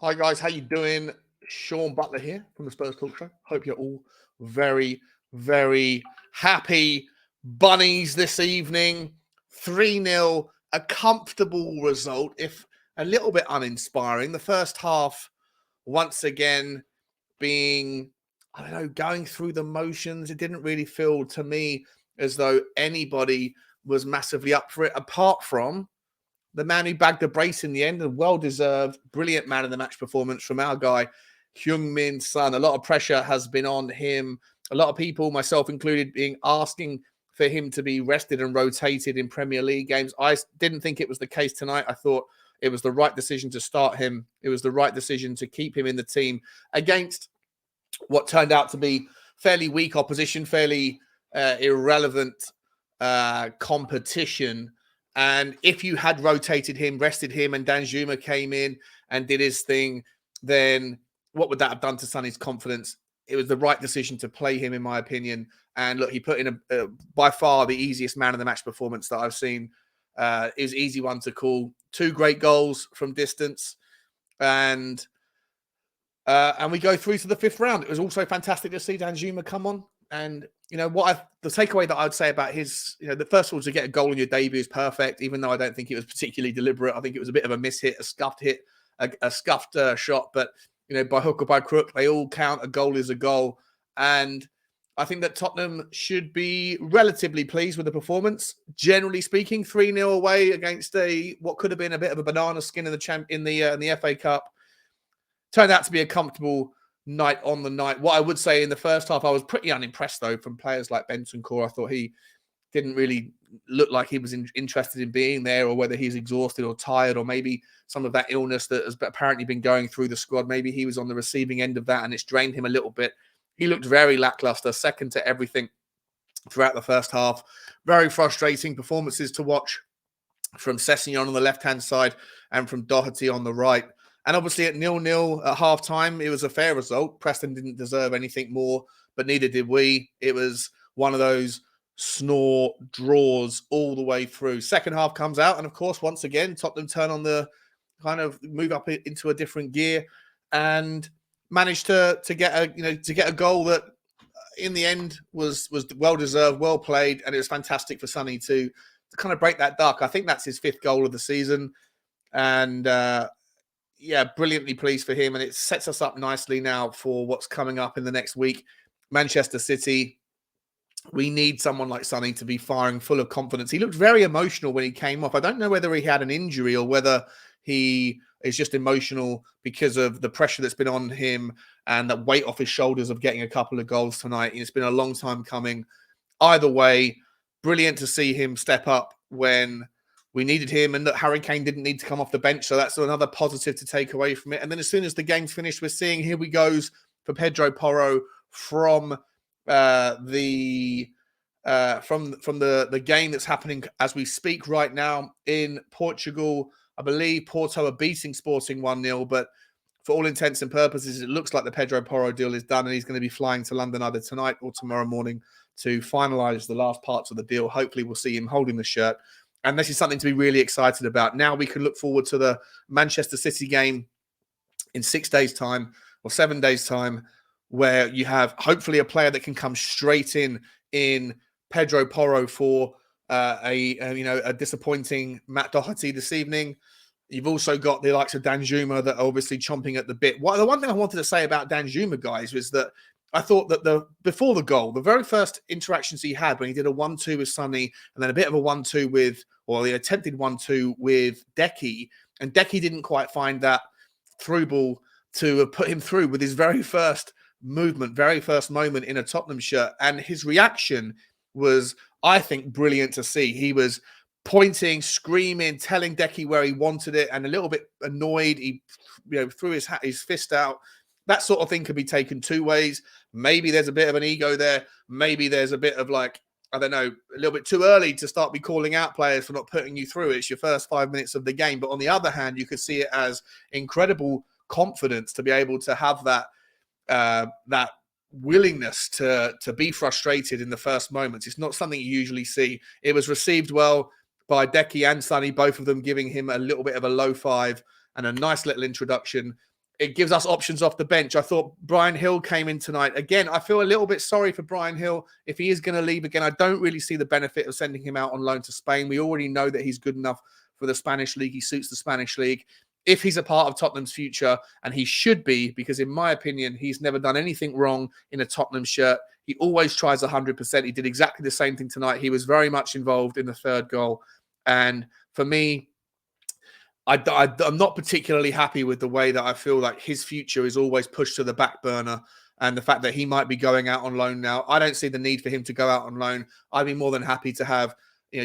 Hi guys, how you doing? Sean Butler here from the Spurs Talk Show. Hope you're all very, very happy bunnies this evening. 3-0, a comfortable result, if a little bit uninspiring. The first half, once again, being, I don't know, going through the motions. It didn't really feel to me as though anybody was massively up for it, apart from the man who bagged the brace in the end, a well-deserved, brilliant man of the match performance from our guy, Heung-Min's son. A lot of pressure has been on him. A lot of people, myself included, being asking for him to be rested and rotated in Premier League games. I didn't think it was the case tonight. I thought it was the right decision to start him. It was the right decision to keep him in the team against what turned out to be fairly weak opposition, fairly irrelevant competition. And if you had rotated him, rested him, and Danjuma came in and did his thing, then what would that have done to Sonny's confidence? It was the right decision to play him, in my opinion. And look, he put in by far the easiest man of the match performance that I've seen. It was an easy one to call. 2 great goals from distance, and we go through to the 5th round. It was also fantastic to see Danjuma come on. And the takeaway that I would say about his, the first of all, to get a goal in your debut is perfect, even though I don't think it was particularly deliberate. I think it was a bit of a mishit, a scuffed hit, a scuffed shot. But, by hook or by crook, they all count. A goal is a goal. And I think that Tottenham should be relatively pleased with the performance. Generally speaking, 3-0 away against what could have been a bit of a banana skin in the FA Cup. Turned out to be a comfortable night on the night. What I would say in the first half, I was pretty unimpressed, though, from players like Bentancur. I thought he didn't really look like he was interested in being there, or whether he's exhausted or tired, or maybe some of that illness that has apparently been going through the squad. Maybe he was on the receiving end of that and it's drained him a little bit. He looked very lackluster, second to everything throughout the first half. Very frustrating performances to watch from Sessegnon on the left-hand side and from Doherty on the right. And obviously at 0-0 at half-time, it was a fair result. Preston didn't deserve anything more, but neither did we. It was one of those snore draws all the way through. Second half comes out, and of course, once again, Tottenham turn on the kind of move up into a different gear and managed to get a goal that in the end was well deserved, well played, and it was fantastic for Sonny to kind of break that duck. I think that's his 5th goal of the season, and brilliantly pleased for him. And it sets us up nicely now for what's coming up in the next week. Manchester City. We need someone like Sonny to be firing full of confidence. He looked very emotional when he came off. I don't know whether he had an injury or whether he is just emotional because of the pressure that's been on him and that weight off his shoulders of getting a couple of goals tonight. It's been a long time coming. Either way, brilliant to see him step up when we needed him, and that Harry Kane didn't need to come off the bench. So that's another positive to take away from it. And then as soon as the game's finished, we're seeing here we goes for Pedro Porro from the game that's happening as we speak right now in Portugal. I believe Porto are beating Sporting 1-0, but for all intents and purposes, it looks like the Pedro Porro deal is done, and he's going to be flying to London either tonight or tomorrow morning to finalise the last parts of the deal. Hopefully we'll see him holding the shirt. And this is something to be really excited about. Now we can look forward to the Manchester City game in 6 days' time or 7 days' time, where you have hopefully a player that can come straight in Pedro Porro for a disappointing Matt Doherty this evening. You've also got the likes of Danjuma that are obviously chomping at the bit. The one thing I wanted to say about Danjuma, guys, was that I thought that before the goal, the very first interactions he had when he did a 1-2 with Sonny and then a bit of a 1-2 the attempted 1-2 with Decky, and Decky didn't quite find that through ball to put him through with his very first movement, very first moment in a Tottenham shirt. And his reaction was, I think, brilliant to see. He was pointing, screaming, telling Decky where he wanted it, and a little bit annoyed. He threw his fist out. That sort of thing could be taken 2 ways. Maybe there's a bit of an ego there. Maybe there's a bit of a little bit too early to start be calling out players for not putting you through. It's your first 5 minutes of the game. But on the other hand, you could see it as incredible confidence to be able to have that willingness to be frustrated in the first moments. It's not something you usually see. It was received well by Decky and Sonny, both of them giving him a little bit of a low five and a nice little introduction it gives us options off the bench. I thought Brian Hill came in tonight. Again, I feel a little bit sorry for Brian Hill. If he is going to leave again, I don't really see the benefit of sending him out on loan to Spain. We already know that he's good enough for the Spanish league. He suits the Spanish league. If he's a part of Tottenham's future, and he should be, because in my opinion, he's never done anything wrong in a Tottenham shirt. He always tries 100%. He did exactly the same thing tonight. He was very much involved in the third goal. And for me, I'm not particularly happy with the way that I feel like his future is always pushed to the back burner, and the fact that he might be going out on loan now. I don't see the need for him to go out on loan. I'd be more than happy to have,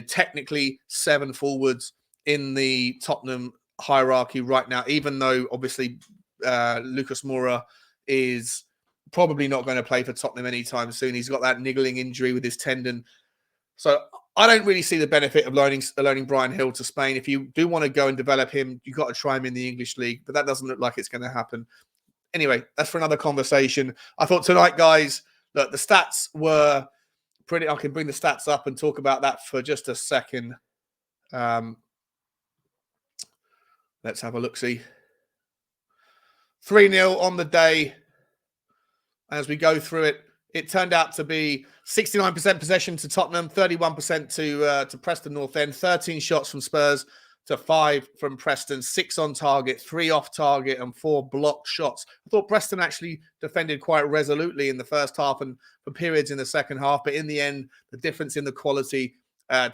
technically 7 forwards in the Tottenham hierarchy right now, even though obviously Lucas Moura is probably not going to play for Tottenham anytime soon. He's got that niggling injury with his tendon. So I don't really see the benefit of loaning Brian Hill to Spain. If you do want to go and develop him, you've got to try him in the English league, but that doesn't look like it's going to happen. Anyway, that's for another conversation. I thought tonight, guys, look, the stats were pretty. I can bring the stats up and talk about that for just a second. Let's have a look-see. 3-0 on the day. As we go through it, it turned out to be 69% possession to Tottenham, 31% to Preston North End, 13 shots from Spurs to 5 from Preston, 6 on target, 3 off target, and 4 blocked shots. I thought Preston actually defended quite resolutely in the first half and for periods in the second half, but in the end, the difference in the quality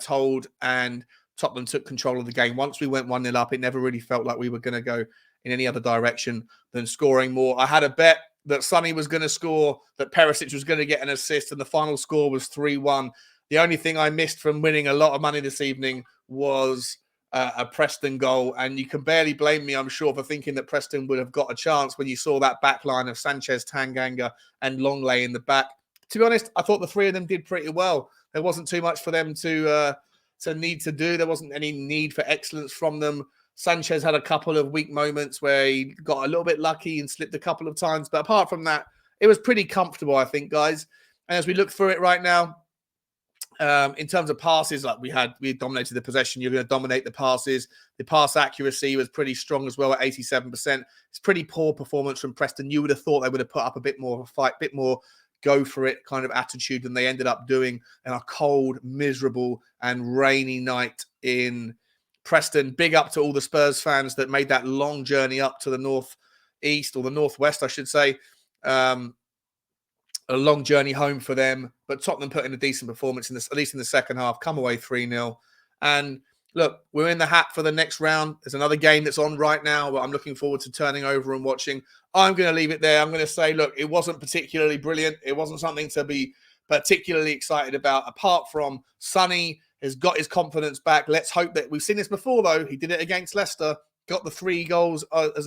told, and Tottenham took control of the game. Once we went 1-0 up, it never really felt like we were going to go in any other direction than scoring more. I had a bet that Sonny was going to score, that Perisic was going to get an assist, and the final score was 3-1. The only thing I missed from winning a lot of money this evening was a Preston goal, and you can barely blame me, I'm sure, for thinking that Preston would have got a chance when you saw that back line of Sanchez, Tanganga, and Longley in the back. To be honest, I thought the 3 of them did pretty well. There wasn't too much for them to need to do. There wasn't any need for excellence from them. Sanchez had a couple of weak moments where he got a little bit lucky and slipped a couple of times. But apart from that, it was pretty comfortable, I think, guys. And as we look through it right now, in terms of passes, like we dominated the possession. You're going to dominate the passes. The pass accuracy was pretty strong as well at 87%. It's pretty poor performance from Preston. You would have thought they would have put up a bit more of a fight, a bit more go for it kind of attitude than they ended up doing in a cold, miserable, and rainy night in Preston. Big up to all the Spurs fans that made that long journey up to the northeast, or the northwest, I should say. A long journey home for them, but Tottenham put in a decent performance in this, at least in the second half, come away 3-0. And look, we're in the hat for the next round. There's another game that's on right now, but I'm looking forward to turning over and watching. I'm going to leave it there. I'm going to say, look, it wasn't particularly brilliant. It wasn't something to be particularly excited about, apart from Sonny has got his confidence back. Let's hope that we've seen this before, though. He did it against Leicester, got the 3 goals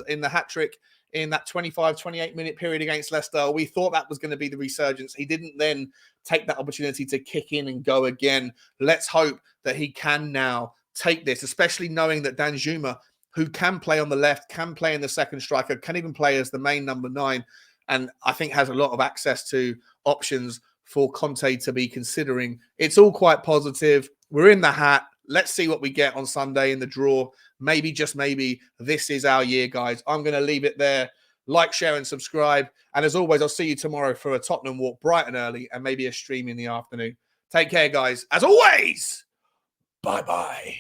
in the hat-trick in that 25, 28-minute period against Leicester. We thought that was going to be the resurgence. He didn't then take that opportunity to kick in and go again. Let's hope that he can now take this, especially knowing that Danjuma, who can play on the left, can play in the second striker, can even play as the main number 9, and I think has a lot of access to options for Conte to be considering. It's all quite positive. We're in the hat. Let's see what we get on Sunday in the draw. Maybe, just maybe, this is our year, guys. I'm going to leave it there. Like, share, and subscribe. And as always, I'll see you tomorrow for a Tottenham walk bright and early, and maybe a stream in the afternoon. Take care, guys. As always, bye-bye.